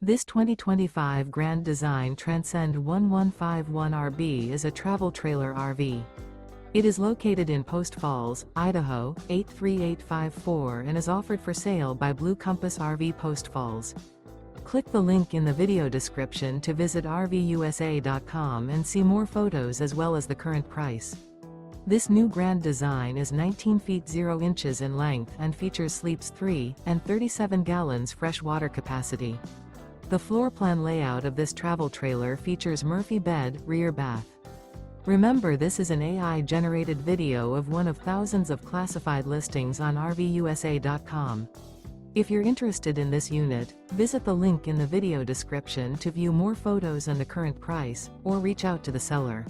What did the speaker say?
This 2025 Grand Design Transcend One 151RB is a travel trailer RV. It is located in Post Falls, Idaho, 83854 and is offered for sale by Blue Compass RV Post Falls. Click the link in the video description to visit RVUSA.com and see more photos as well as the current price. This new Grand Design is 19 feet 0 inches in length and features sleeps 3 and 37 gallons fresh water capacity. The floor plan layout of this travel trailer features Murphy bed, rear bath. Remember, this is an AI-generated video of one of thousands of classified listings on RVUSA.com. If you're interested in this unit, visit the link in the video description to view more photos and the current price, or reach out to the seller.